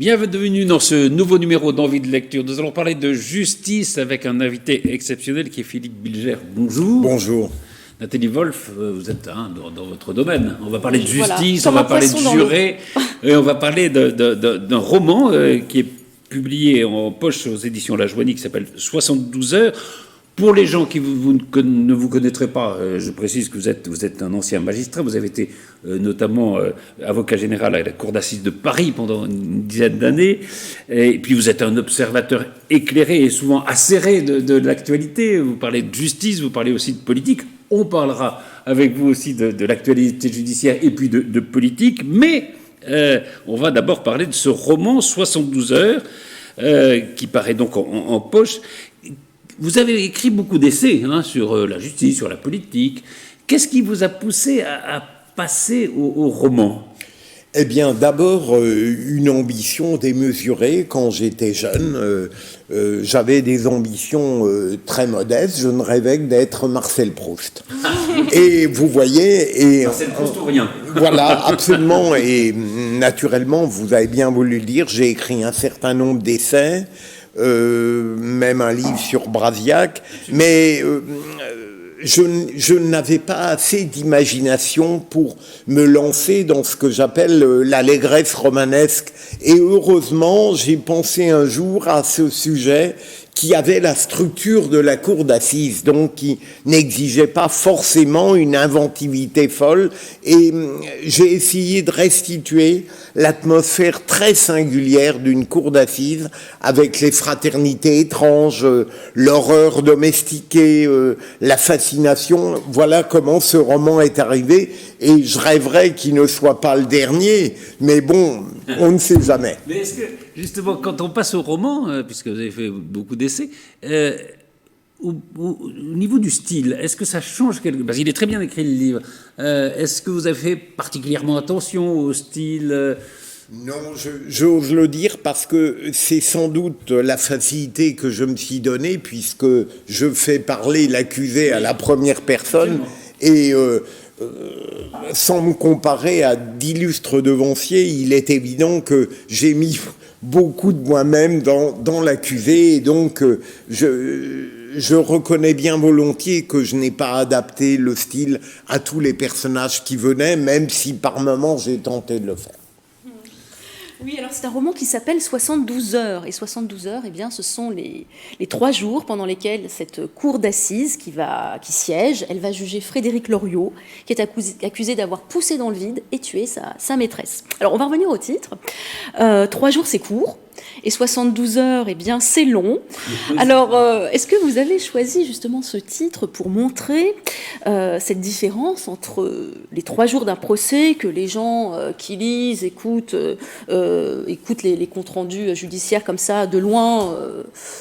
Bienvenue dans ce nouveau numéro d'Envie de lecture. Nous allons parler de justice avec un invité exceptionnel qui est Philippe Bilger. Bonjour. Bonjour. Nathalie Wolf, vous êtes dans votre domaine. On va parler de justice, voilà, on va parler de jurés, et on va parler d'un roman qui est publié en poche aux éditions La Joanie qui s'appelle 72 heures. Pour les gens qui ne vous connaîtraient pas, je précise que vous êtes un ancien magistrat. Vous avez été notamment avocat général à la Cour d'assises de Paris pendant une dizaine d'années. Et puis vous êtes un observateur éclairé et souvent acéré de l'actualité. Vous parlez de justice, vous parlez aussi de politique. On parlera avec vous aussi de l'actualité judiciaire et puis de politique. Mais on va d'abord parler de ce roman 72 heures qui paraît donc en poche. Vous avez écrit beaucoup d'essais sur la justice, sur la politique. Qu'est-ce qui vous a poussé à passer au roman ? Eh bien, d'abord, une ambition démesurée. Quand j'étais jeune, j'avais des ambitions très modestes. Je ne rêvais que d'être Marcel Proust. Et vous voyez... Marcel Proust ou rien. Voilà, absolument. Et naturellement, vous avez bien voulu le dire, j'ai écrit un certain nombre d'essais, même un livre sur Brasillac, mais je n'avais pas assez d'imagination pour me lancer dans ce que j'appelle l'allégresse romanesque. Et heureusement, j'ai pensé un jour à ce sujet qui avait la structure de la cour d'assises, donc qui n'exigeait pas forcément une inventivité folle. Et j'ai essayé de restituer l'atmosphère très singulière d'une cour d'assises avec les fraternités étranges, l'horreur domestiquée, la fascination. Voilà comment ce roman est arrivé. Et je rêverais qu'il ne soit pas le dernier, mais bon, on ne sait jamais. Mais est-ce que, justement, quand on passe au roman, puisque vous avez fait beaucoup d'essais, au niveau du style, est-ce que ça change quelque chose ? Parce qu'il est très bien écrit, le livre. Est-ce que vous avez fait particulièrement attention au style Non, j'ose le dire parce que c'est sans doute la facilité que je me suis donnée, puisque je fais parler l'accusé à la première personne. Et sans me comparer à d'illustres devanciers, il est évident que j'ai mis beaucoup de moi-même dans l'accusé, et donc je reconnais bien volontiers que je n'ai pas adapté le style à tous les personnages qui venaient, même si par moments j'ai tenté de le faire. Oui, alors c'est un roman qui s'appelle 72 heures. Et 72 heures, eh bien, ce sont les 3 jours pendant lesquels cette cour d'assises qui siège, elle va juger Frédéric Loriot, qui est accusé d'avoir poussé dans le vide et tué sa maîtresse. Alors, on va revenir au titre. 3 jours, c'est court. Et 72 heures, eh bien, c'est long. Alors, est-ce que vous avez choisi justement ce titre pour montrer cette différence entre les 3 jours d'un procès que les gens qui lisent, écoutent les comptes rendus judiciaires comme ça de loin,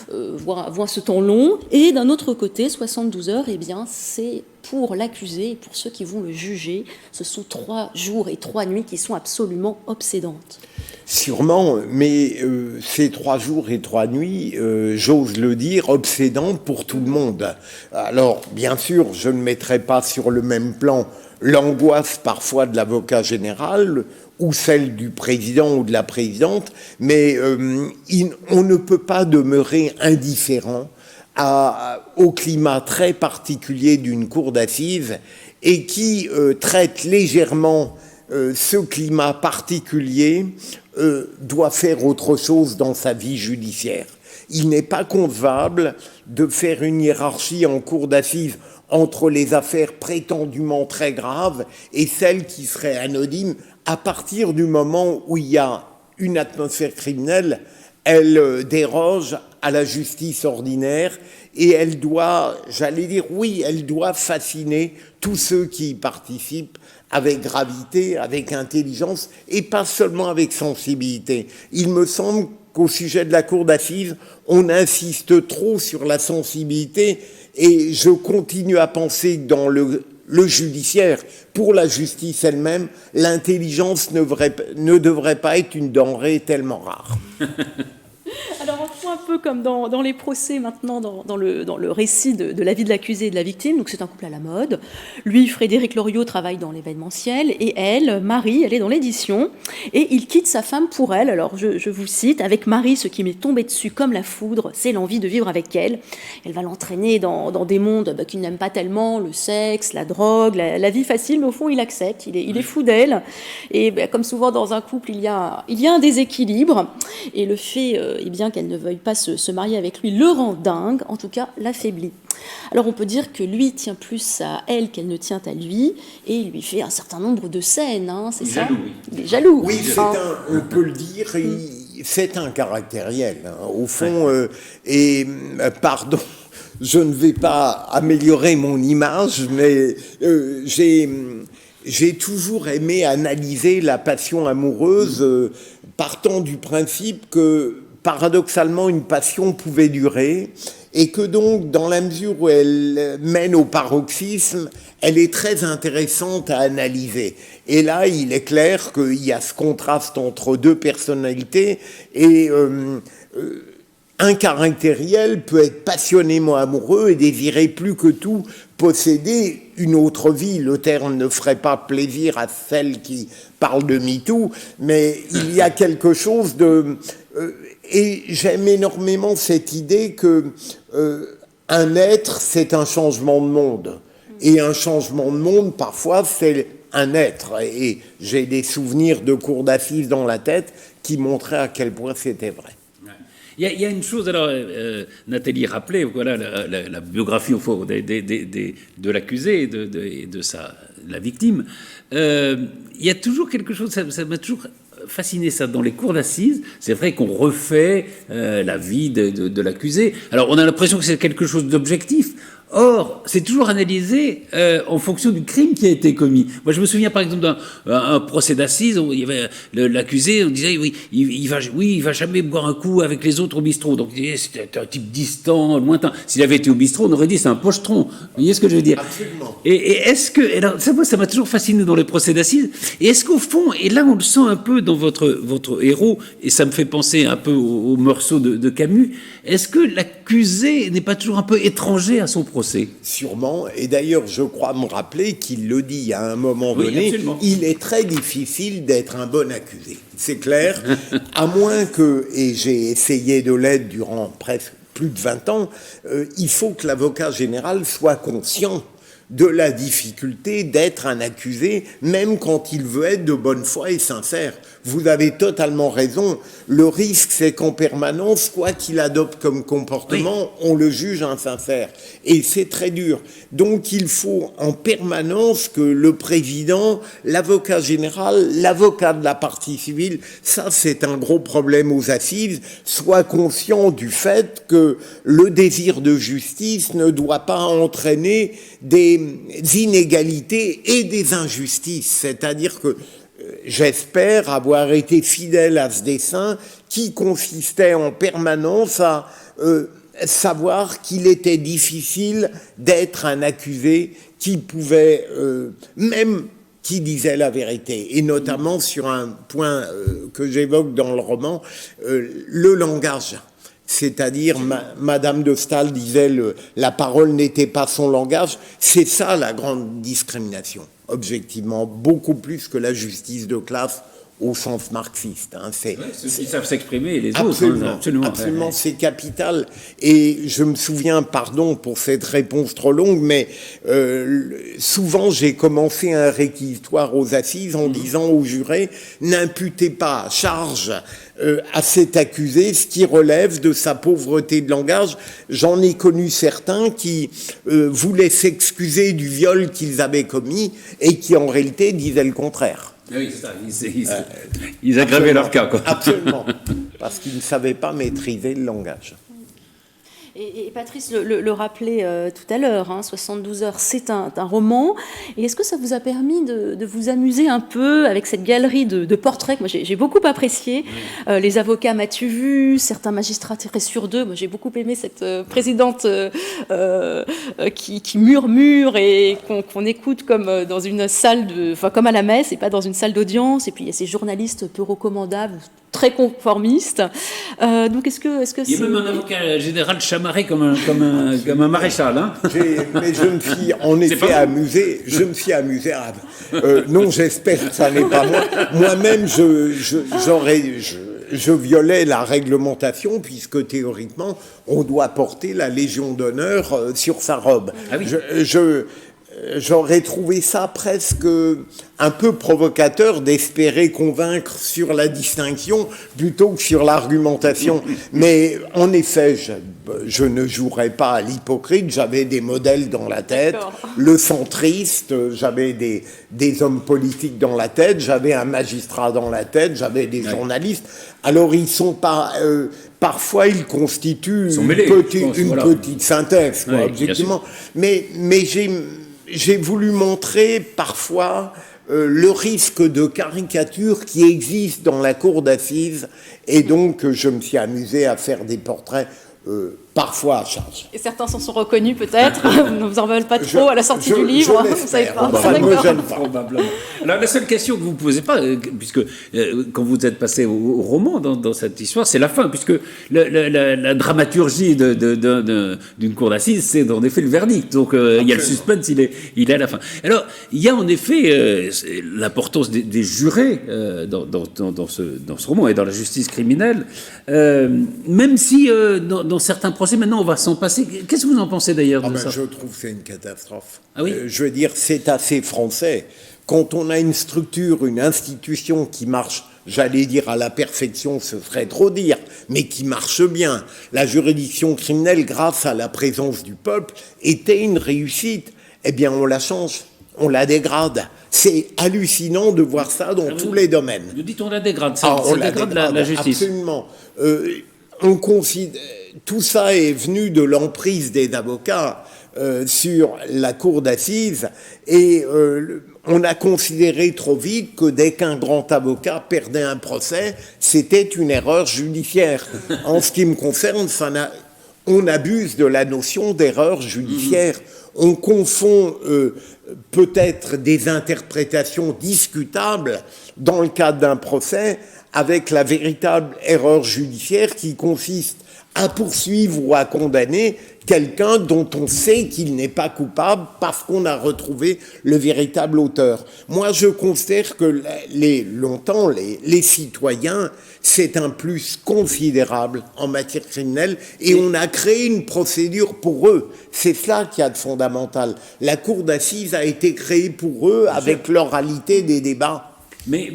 voient ce temps long, et d'un autre côté, 72 heures, eh bien, c'est pour l'accusé et pour ceux qui vont le juger, ce sont 3 jours et 3 nuits qui sont absolument obsédantes. Sûrement, mais ces 3 jours et 3 nuits, j'ose le dire, obsédantes pour tout le monde. Alors, bien sûr, je ne mettrai pas sur le même plan l'angoisse parfois de l'avocat général ou celle du président ou de la présidente, mais on ne peut pas demeurer indifférent au climat très particulier d'une cour d'assises et qui traite légèrement ce climat particulier doit faire autre chose dans sa vie judiciaire. Il n'est pas concevable de faire une hiérarchie en cour d'assises entre les affaires prétendument très graves et celles qui seraient anonymes. À partir du moment où il y a une atmosphère criminelle, elle déroge à la justice ordinaire et elle doit, elle doit fasciner tous ceux qui y participent avec gravité, avec intelligence et pas seulement avec sensibilité. Il me semble qu'au sujet de la cour d'assises, on insiste trop sur la sensibilité et je continue à penser que dans le judiciaire, pour la justice elle-même, l'intelligence ne devrait pas être une denrée tellement rare. Alors, en un peu comme dans les procès maintenant, dans le récit de la vie de l'accusé et de la victime. Donc c'est un couple à la mode. Lui, Frédéric Loriot, travaille dans l'événementiel et elle, Marie, elle est dans l'édition. Et il quitte sa femme pour elle. Alors je vous cite, avec Marie, ce qui m'est tombé dessus comme la foudre, c'est l'envie de vivre avec elle. Elle va l'entraîner dans des mondes qu'il n'aime pas tellement, le sexe, la drogue, la vie facile, mais au fond il accepte, il est fou d'elle. Et comme souvent dans un couple, il y a un déséquilibre. Et le fait bien qu'elle ne veuille pas se marier avec lui le rend dingue, en tout cas l'affaiblit. Alors on peut dire que lui tient plus à elle qu'elle ne tient à lui, et il lui fait un certain nombre de scènes, c'est ça ? Jaloux, oui. Il est jaloux. Oui, on peut le dire, c'est un caractériel, au fond, pardon, je ne vais pas améliorer mon image, mais j'ai toujours aimé analyser la passion amoureuse, partant du principe que, paradoxalement, une passion pouvait durer, et que donc, dans la mesure où elle mène au paroxysme, elle est très intéressante à analyser. Et là, il est clair qu'il y a ce contraste entre deux personnalités, et un caractériel peut être passionnément amoureux et désirer plus que tout posséder une autre vie. Le terme ne ferait pas plaisir à celle qui parle de MeToo, mais il y a quelque chose de... et j'aime énormément cette idée que un être, c'est un changement de monde. Et un changement de monde, parfois, c'est un être. Et j'ai des souvenirs de cours d'assises dans la tête qui montraient à quel point c'était vrai. Il y a une chose, alors, Nathalie rappelait, voilà, la biographie au fond de l'accusé et de la victime. Il y a toujours quelque chose, ça m'a toujours fasciné ça, dans les cours d'assises. C'est vrai qu'on refait la vie de l'accusé. Alors, on a l'impression que c'est quelque chose d'objectif. Or, c'est toujours analysé en fonction du crime qui a été commis. Moi, je me souviens par exemple d'un procès d'assises où il y avait l'accusé, on disait oui, il va jamais boire un coup avec les autres au bistrot. Donc, c'était un type distant, lointain. S'il avait été au bistrot, on aurait dit c'est un pochetron. Vous voyez ce que je veux dire ? Absolument. Et est-ce que, alors, ça m'a toujours fasciné dans les procès d'assises. Et est-ce qu'au fond, et là on le sent un peu dans votre héros, et ça me fait penser un peu au Meursault de Camus, est-ce que l'accusé n'est pas toujours un peu étranger à son procès ? Sûrement, et d'ailleurs je crois me rappeler qu'il le dit à un moment donné, absolument. Il est très difficile d'être un bon accusé, c'est clair, à moins que, et j'ai essayé de l'être durant presque plus de 20 ans, il faut que l'avocat général soit conscient de la difficulté d'être un accusé, même quand il veut être de bonne foi et sincère. Vous avez totalement raison. Le risque, c'est qu'en permanence, quoi qu'il adopte comme comportement, on le juge insincère. Et c'est très dur. Donc, il faut en permanence que le président, l'avocat général, l'avocat de la partie civile, ça, c'est un gros problème aux assises, soit conscient du fait que le désir de justice ne doit pas entraîner des inégalités et des injustices. C'est-à-dire que j'espère avoir été fidèle à ce dessein qui consistait en permanence à savoir qu'il était difficile d'être un accusé qui pouvait, même qui disait la vérité, et notamment sur un point que j'évoque dans le roman, le langage. C'est-à-dire, Madame de Staël disait la parole n'était pas son langage. C'est ça la grande discrimination, objectivement, beaucoup plus que la justice de classe au sens marxiste. Ceux qui savent s'exprimer et les absolument, autres. Absolument, c'est capital. Et je me souviens, pardon pour cette réponse trop longue, mais souvent j'ai commencé un réquisitoire aux assises en disant aux jurés, n'imputez pas à charge à cet accusé ce qui relève de sa pauvreté de langage. J'en ai connu certains qui voulaient s'excuser du viol qu'ils avaient commis et qui en réalité disaient le contraire. Oui, c'est ça. Ils aggravaient leur cas, quoi. Absolument. Parce qu'ils ne savaient pas maîtriser le langage. Et Patrice le rappelait tout à l'heure, 72 heures, c'est un roman. Et est-ce que ça vous a permis de vous amuser un peu avec cette galerie de portraits que moi j'ai beaucoup apprécié. Les avocats m'as-tu vu, certains magistrats tirés sur deux. Moi j'ai beaucoup aimé cette présidente qui murmure et qu'on écoute comme dans une salle, comme à la messe et pas dans une salle d'audience. Et puis il y a ces journalistes peu recommandables, très conformiste. Donc est-ce que il y a même un avocat général chamarré comme un maréchal. Hein. Mais je me suis en effet amusé. Je me suis amusé à... non, j'espère que ça n'est pas moi. Moi-même, je violais la réglementation puisque théoriquement, on doit porter la Légion d'honneur sur sa robe. Ah oui. J'aurais trouvé ça presque un peu provocateur d'espérer convaincre sur la distinction plutôt que sur l'argumentation. Mais en effet, je ne jouerais pas à l'hypocrite, j'avais des modèles dans la tête, le centriste, j'avais des hommes politiques dans la tête, j'avais un magistrat dans la tête, j'avais des journalistes. Alors ils sont pas... parfois, ils constituent une petite synthèse, quoi, objectivement. Mais j'ai voulu montrer parfois le risque de caricature qui existe dans la cour d'assises, et donc je me suis amusé à faire des portraits parfois à charge. Et certains s'en sont reconnus peut-être, ne vous en veulent pas trop à la sortie du livre, vous savez pas. Ça ne me gêne pas. Probablement. Alors la seule question que vous ne posez pas, puisque quand vous êtes passé au roman dans cette histoire, c'est la fin, puisque la dramaturgie d'une cour d'assises, c'est en effet le verdict. Donc il y a le suspense, il est à la fin. Alors il y a en effet l'importance des jurés dans ce roman et dans la justice criminelle, même si dans certains procès, maintenant, on va s'en passer. Qu'est-ce que vous en pensez d'ailleurs de ça ? Je trouve que c'est une catastrophe. Ah oui ? Je veux dire, c'est assez français. Quand on a une structure, une institution qui marche, j'allais dire à la perfection, ce serait trop dire, mais qui marche bien. La juridiction criminelle, grâce à la présence du peuple, était une réussite. Eh bien, on la change, on la dégrade. C'est hallucinant de voir ça dans tous les domaines. Vous dites on la dégrade, ça dégrade la justice. Absolument. On considère... Tout ça est venu de l'emprise des avocats sur la cour d'assises, et on a considéré trop vite que dès qu'un grand avocat perdait un procès, c'était une erreur judiciaire. En ce qui me concerne, on abuse de la notion d'erreur judiciaire. On confond peut-être des interprétations discutables dans le cadre d'un procès avec la véritable erreur judiciaire qui consiste à poursuivre ou à condamner quelqu'un dont on sait qu'il n'est pas coupable parce qu'on a retrouvé le véritable auteur. Moi, je considère que longtemps, les citoyens, c'est un plus considérable en matière criminelle, et on a créé une procédure pour eux. C'est cela qu'il y a de fondamental. La cour d'assises a été créée pour eux avec l'oralité des débats. Mais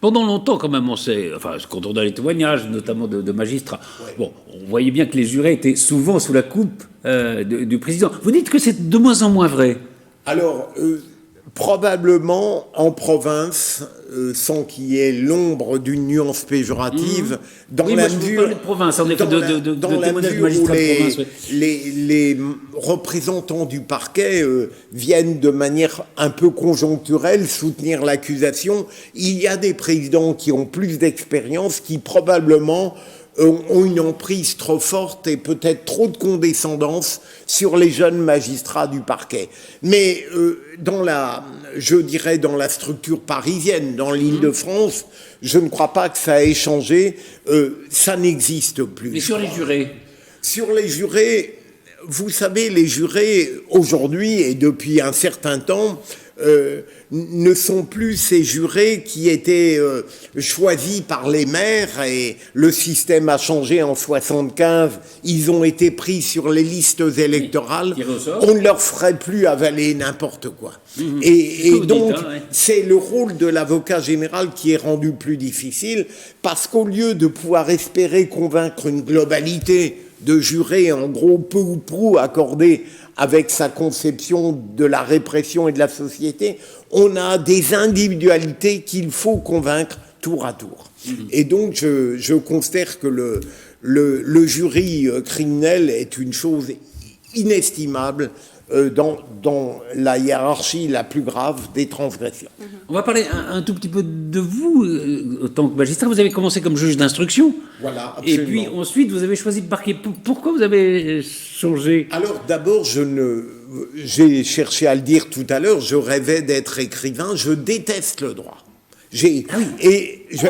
pendant longtemps, quand même, quand on a les témoignages, notamment de magistrats, bon, on voyait bien que les jurés étaient souvent sous la coupe du président. Vous dites que c'est de moins en moins vrai. Alors, probablement en province, sans qu'il y ait l'ombre d'une nuance péjorative, dans la mesure de province, en effet, dans la mesure où les représentants du parquet viennent de manière un peu conjoncturelle soutenir l'accusation. Il y a des présidents qui ont plus d'expérience, qui probablement ont une emprise trop forte et peut-être trop de condescendance sur les jeunes magistrats du parquet. Mais dans la structure parisienne, dans l'Île-de-France, je ne crois pas que ça ait changé. Ça n'existe plus. Mais sur les jurés ? Sur les jurés, vous savez, les jurés, aujourd'hui et depuis un certain temps, ne sont plus ces jurés qui étaient choisis par les maires, et le système a changé en 75, ils ont été pris sur les listes électorales, on ne leur ferait plus avaler n'importe quoi. Et donc, c'est le rôle de l'avocat général qui est rendu plus difficile, parce qu'au lieu de pouvoir espérer convaincre une globalité de jurés, en gros, peu ou prou accordés avec sa conception de la répression et de la société, on a des individualités qu'il faut convaincre tour à tour. Et donc, je considère que le jury criminel est une chose inestimable dans la hiérarchie la plus grave des transgressions. On va parler un tout petit peu de vous, en tant que magistrat. Vous avez commencé comme juge d'instruction. Voilà, absolument. Et puis ensuite, vous avez choisi le parquet. Pourquoi vous avez changé ? Alors d'abord, j'ai cherché à le dire tout à l'heure, je rêvais d'être écrivain, je déteste le droit.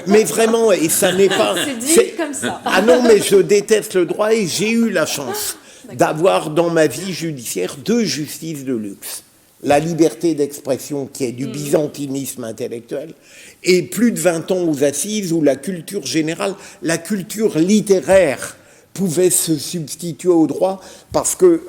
Mais vraiment, et ça n'est pas... C'est dit comme ça. Ah non, mais je déteste le droit et j'ai eu la chance d'avoir dans ma vie judiciaire 2 justices de luxe. La liberté d'expression qui est du byzantinisme intellectuel et plus de 20 ans aux assises où la culture générale, la culture littéraire pouvait se substituer au droit parce que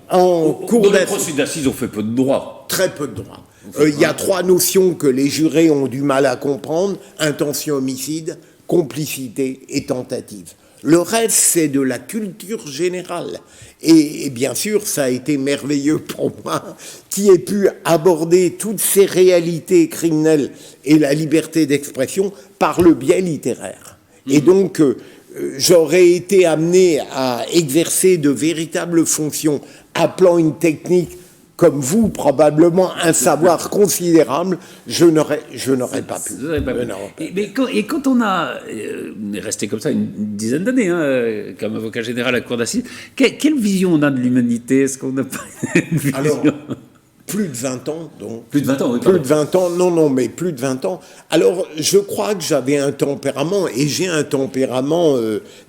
en cours d'assises, on fait peu de droit. Très peu de droit. Il y a 3 notions que les jurés ont du mal à comprendre: intention homicide, complicité et tentative. Le reste, c'est de la culture générale. Et bien sûr, ça a été merveilleux pour moi, qui ai pu aborder toutes ces réalités criminelles et la liberté d'expression par le biais littéraire. Et donc, j'aurais été amené à exercer de véritables fonctions, appelant une technique comme vous, probablement un savoir considérable, je n'aurais pas pu. Et quand on est resté comme ça une dizaine d'années, comme avocat général à la cour d'assises, quelle vision on a de l'humanité? Est-ce qu'on n'a pas une vision? Alors, plus de 20 ans, donc. Plus de 20 ans, oui. Plus de 20 ans, non, mais plus de 20 ans. Alors, je crois que j'avais un tempérament, et j'ai un tempérament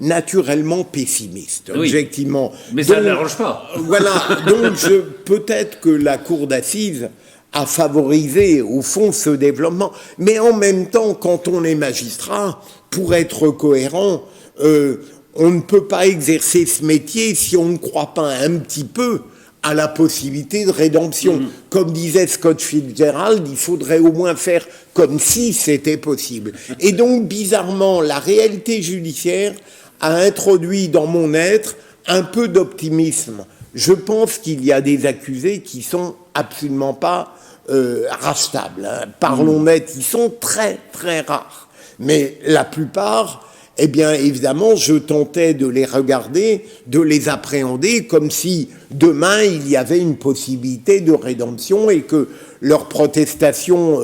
naturellement pessimiste, oui. Objectivement. Mais ça ne l'arrange pas. Voilà, donc peut-être que la cour d'assises a favorisé, au fond, ce développement. Mais en même temps, quand on est magistrat, pour être cohérent, on ne peut pas exercer ce métier si on ne croit pas un petit peu à la possibilité de rédemption. Comme disait Scott Fitzgerald, il faudrait au moins faire comme si c'était possible. Et donc, bizarrement, la réalité judiciaire a introduit dans mon être un peu d'optimisme. Je pense qu'il y a des accusés qui sont absolument pas rachetables. Parlons net, ils sont très, très rares. Mais la plupart... Eh bien, évidemment, je tentais de les regarder, de les appréhender comme si demain il y avait une possibilité de rédemption et que leur protestation,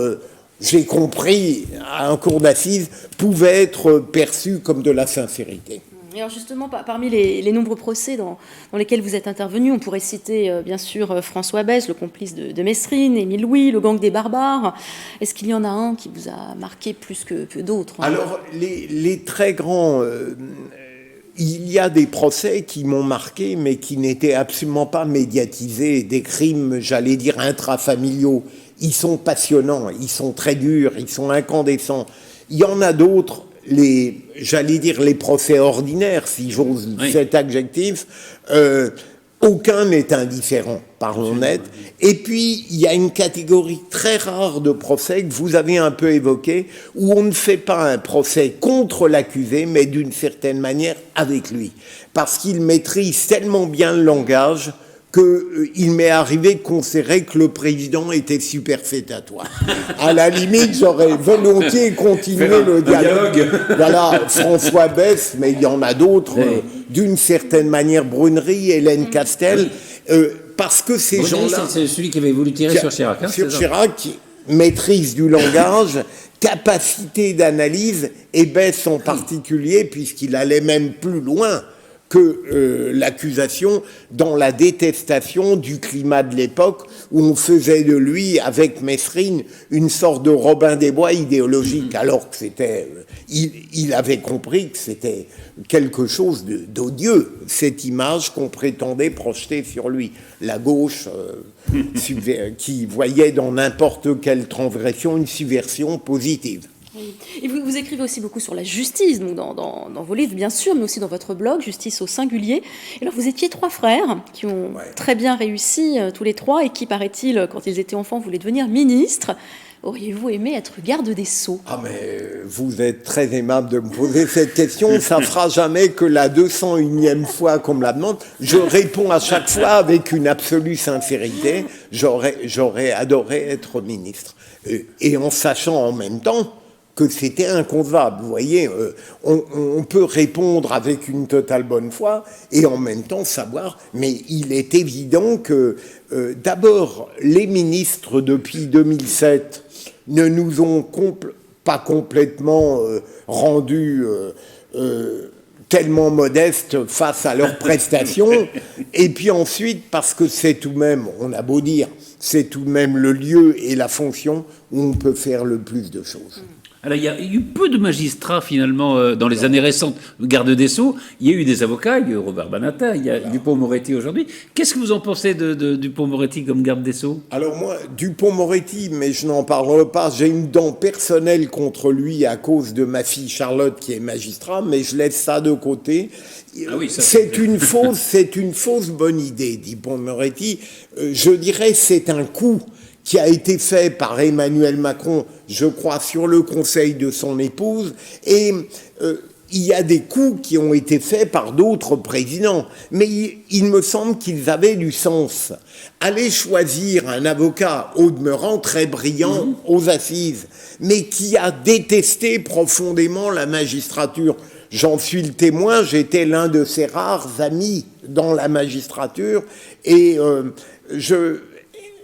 j'ai compris, à un cours d'assises, pouvait être perçue comme de la sincérité. Et alors justement, parmi les nombreux procès dans lesquels vous êtes intervenu, on pourrait citer bien sûr François Besse, le complice de Mesrine, Émile Louis, le gang des barbares. Est-ce qu'il y en a un qui vous a marqué plus que d'autres? Alors, les très grands... il y a des procès qui m'ont marqué, mais qui n'étaient absolument pas médiatisés, des crimes, j'allais dire, intrafamiliaux. Ils sont passionnants, ils sont très durs, ils sont incandescents. Il y en a d'autres... j'allais dire les procès ordinaires, si j'ose cet adjectif, aucun n'est indifférent, parlons net. Et puis, il y a une catégorie très rare de procès que vous avez un peu évoqué, où on ne fait pas un procès contre l'accusé, mais d'une certaine manière avec lui. Parce qu'il maîtrise tellement bien le langage qu'il m'est arrivé de considérer que le président était superfétatoire. À la limite, j'aurais volontiers continué le dialogue. Voilà, François Besse, mais il y en a d'autres, d'une certaine manière, Brunerie, Hélène Castel, parce que ces gens-là... C'est celui qui avait voulu tirer sur Chirac. Sur Chirac, qui maîtrise du langage, capacité d'analyse, et Besse en particulier, puisqu'il allait même plus loin que l'accusation dans la détestation du climat de l'époque où on faisait de lui, avec Mesrine, une sorte de Robin des Bois idéologique, alors que c'était... Il avait compris que c'était quelque chose d'odieux, cette image qu'on prétendait projeter sur lui. La gauche qui voyait dans n'importe quelle transgression une subversion positive. Et vous écrivez aussi beaucoup sur la justice, donc dans vos livres bien sûr, mais aussi dans votre blog, Justice au singulier. Et alors vous étiez 3 frères qui ont très bien réussi tous les 3 et qui, paraît-il, quand ils étaient enfants, voulaient devenir ministres. Auriez-vous aimé être garde des Sceaux? Ah mais vous êtes très aimable de me poser cette question, ça fera jamais que la 201e fois qu'on me la demande. Je réponds à chaque fois avec une absolue sincérité, j'aurais adoré être ministre. Et en sachant en même temps que c'était inconcevable. Vous voyez, on peut répondre avec une totale bonne foi et en même temps savoir, mais il est évident que d'abord, les ministres depuis 2007 ne nous ont pas complètement rendus tellement modestes face à leurs prestations, et puis ensuite parce que c'est tout de même, on a beau dire, c'est tout de même le lieu et la fonction où on peut faire le plus de choses. Alors, il y a eu peu de magistrats, finalement, dans les années récentes. Garde des Sceaux, il y a eu des avocats, il y a eu Robert Badinter, il y a Dupond-Moretti aujourd'hui. Qu'est-ce que vous en pensez de Dupond-Moretti comme garde des Sceaux? Alors moi, Dupond-Moretti, mais je n'en parlerai pas, j'ai une dent personnelle contre lui à cause de ma fille Charlotte qui est magistrat, mais je laisse ça de côté. Ah oui, ça, c'est une fausse bonne idée, Dupond-Moretti. Je dirais c'est un coup qui a été fait par Emmanuel Macron, je crois, sur le conseil de son épouse, et il y a des coups qui ont été faits par d'autres présidents, mais il me semble qu'ils avaient du sens. Aller choisir un avocat, au demeurant très brillant, aux assises, mais qui a détesté profondément la magistrature. J'en suis le témoin, j'étais l'un de ses rares amis dans la magistrature, et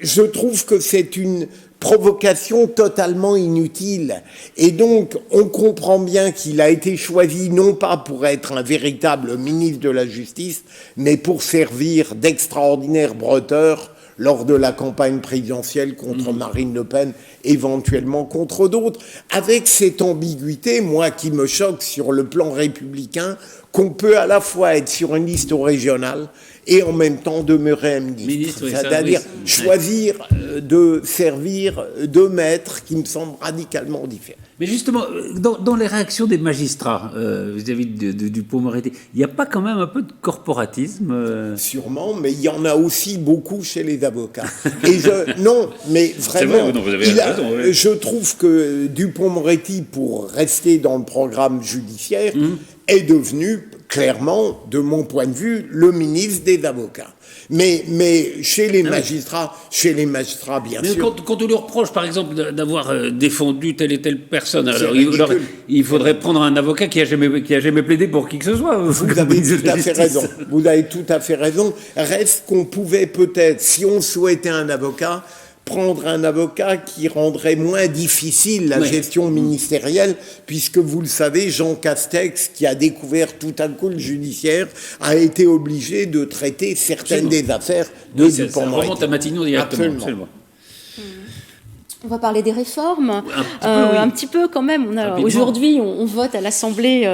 je trouve que c'est une provocation totalement inutile. Et donc, on comprend bien qu'il a été choisi non pas pour être un véritable ministre de la Justice, mais pour servir d'extraordinaire bretteur lors de la campagne présidentielle contre Marine Le Pen, éventuellement contre d'autres, avec cette ambiguïté, moi, qui me choque sur le plan républicain, qu'on peut à la fois être sur une liste régionale et en même temps demeurer un ministre. C'est-à-dire choisir de servir deux maîtres qui me semblent radicalement différents. Mais justement, dans les réactions des magistrats vis-à-vis de Dupond-Moretti, il n'y a pas quand même un peu de corporatisme Sûrement, mais il y en a aussi beaucoup chez les avocats. Et non, mais vraiment, vrai, non, vous avez raison, oui. Je trouve que Dupond-Moretti, pour rester dans le programme judiciaire, est devenu clairement, de mon point de vue, le ministre des avocats. Mais chez les magistrats, bien sûr. Quand on lui reproche, par exemple, d'avoir défendu telle et telle personne, alors il faudrait prendre un avocat qui a jamais plaidé pour qui que ce soit. Vous avez tout à fait raison. Vous avez tout à fait raison. Reste qu'on pouvait peut-être, si on souhaitait un avocat, prendre un avocat qui rendrait moins difficile la gestion ministérielle, puisque vous le savez, Jean Castex, qui a découvert tout à coup le judiciaire, a été obligé de traiter certaines des affaires de Dupond-Moretti. Ça remonte à Matignon directement. Absolument. On va parler des réformes, un petit peu quand même. Aujourd'hui, on vote à l'Assemblée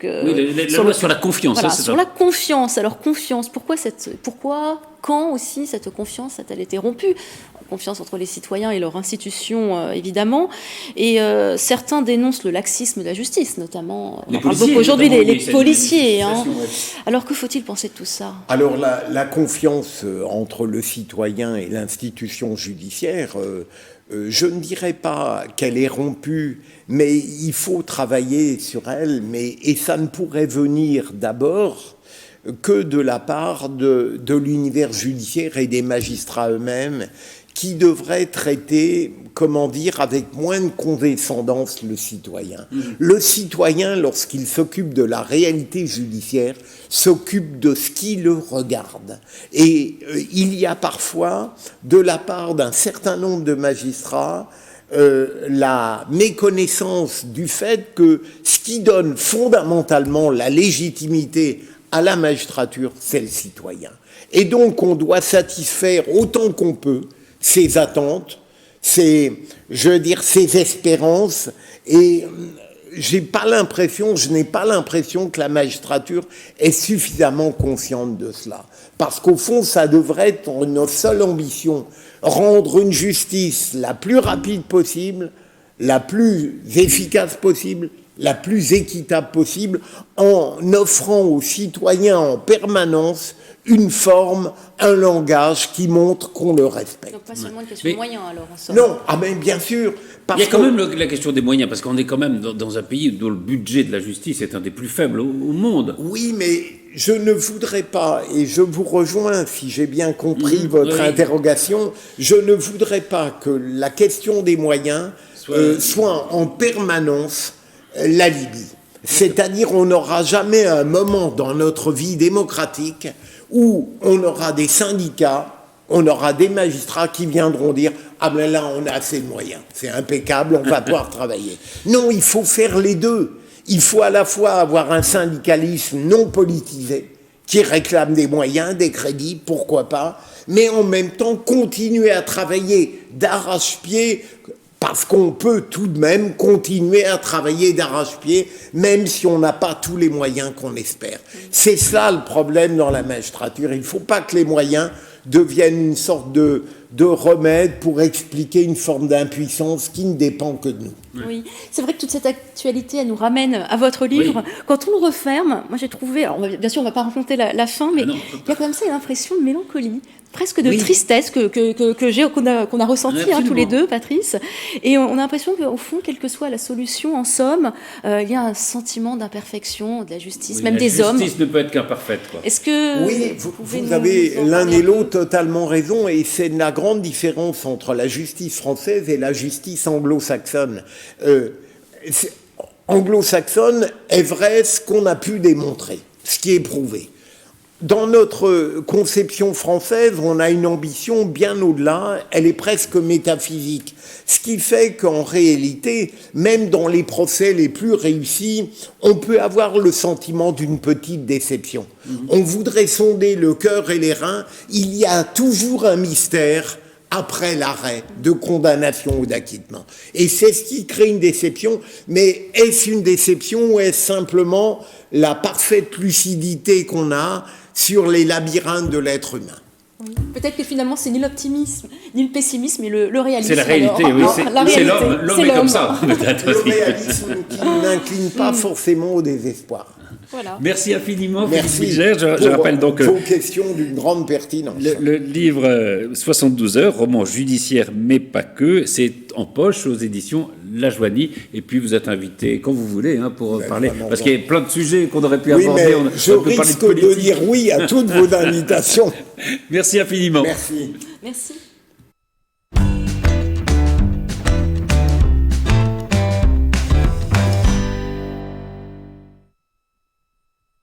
la loi sur la confiance. Voilà, sur la confiance. Alors confiance, quand aussi cette confiance a-t-elle été rompue? Confiance entre les citoyens et leurs institutions, évidemment. Et certains dénoncent le laxisme de la justice, notamment. On parle beaucoup aujourd'hui les policiers. Alors que faut-il penser de tout ça? Alors la confiance entre le citoyen et l'institution judiciaire, je ne dirais pas qu'elle est rompue, mais il faut travailler sur elle, et ça ne pourrait venir d'abord que de la part de l'univers judiciaire et des magistrats eux-mêmes, qui devrait traiter, avec moins de condescendance le citoyen. Le citoyen, lorsqu'il s'occupe de la réalité judiciaire, s'occupe de ce qui le regarde. Et il y a parfois, de la part d'un certain nombre de magistrats, la méconnaissance du fait que ce qui donne fondamentalement la légitimité à la magistrature, c'est le citoyen. Et donc on doit satisfaire autant qu'on peut ses attentes, ses espérances, et je n'ai pas l'impression que la magistrature est suffisamment consciente de cela. Parce qu'au fond, ça devrait être notre seule ambition, rendre une justice la plus rapide possible, la plus efficace possible, la plus équitable possible, en offrant aux citoyens en permanence une forme, un langage qui montre qu'on le respecte. Donc pas seulement une question de moyens, alors, en somme. Non, mais bien sûr. Il y a quand même la question des moyens, parce qu'on est quand même dans un pays dont le budget de la justice est un des plus faibles au monde. Oui, mais je ne voudrais pas, et je vous rejoins si j'ai bien compris votre interrogation, je ne voudrais pas que la question des moyens soit en permanence l'alibi. C'est-à-dire, on n'aura jamais un moment dans notre vie démocratique où on aura des syndicats, on aura des magistrats qui viendront dire « Ah ben là, on a assez de moyens, c'est impeccable, on va pouvoir travailler ». Non, il faut faire les deux. Il faut à la fois avoir un syndicalisme non politisé qui réclame des moyens, des crédits, pourquoi pas, mais en même temps continuer à travailler d'arrache-pied Parce qu'on peut tout de même continuer à travailler d'arrache-pied, même si on n'a pas tous les moyens qu'on espère. C'est ça le problème dans la magistrature. Il ne faut pas que les moyens deviennent une sorte de remède pour expliquer une forme d'impuissance qui ne dépend que de nous. Oui, c'est vrai que toute cette actualité, elle nous ramène à votre livre. Oui. Quand on le referme, moi j'ai trouvé, alors bien sûr on ne va pas raconter la fin, mais il y a comme ça une impression de mélancolie, presque de tristesse qu'on a ressenti tous les deux, Patrice. Et on a l'impression qu'au fond, quelle que soit la solution, en somme, il y a un sentiment d'imperfection, de la justice, même des hommes. La justice ne peut être qu'imparfaite, quoi. Est-ce que vous avez l'un et l'autre totalement raison, et c'est la grande différence entre la justice française et la justice anglo-saxonne. Anglo-saxonne est vrai ce qu'on a pu démontrer, ce qui est prouvé. Dans notre conception française, on a une ambition bien au-delà, elle est presque métaphysique. Ce qui fait qu'en réalité, même dans les procès les plus réussis, on peut avoir le sentiment d'une petite déception. On voudrait sonder le cœur et les reins, il y a toujours un mystère après l'arrêt de condamnation ou d'acquittement. Et c'est ce qui crée une déception, mais est-ce une déception ou est-ce simplement la parfaite lucidité qu'on a sur les labyrinthes de l'être humain? Oui. Peut-être que finalement, c'est ni l'optimisme, ni le pessimisme, mais le réalisme. C'est la réalité, oui. C'est l'homme. L'homme est comme ça. Le réalisme qui n'incline pas forcément au désespoir. Voilà. Merci infiniment, Merci Philippe Bilger. Je rappelle donc vos questions d'une grande pertinence. Le livre 72 heures, roman judiciaire, mais pas que, c'est en poche aux éditions La Joanie. Et puis vous êtes invité quand vous voulez pour parler, parce qu'il y a plein de sujets qu'on aurait pu aborder. Mais je risque de dire oui à toutes vos invitations. Merci infiniment. Merci. Merci.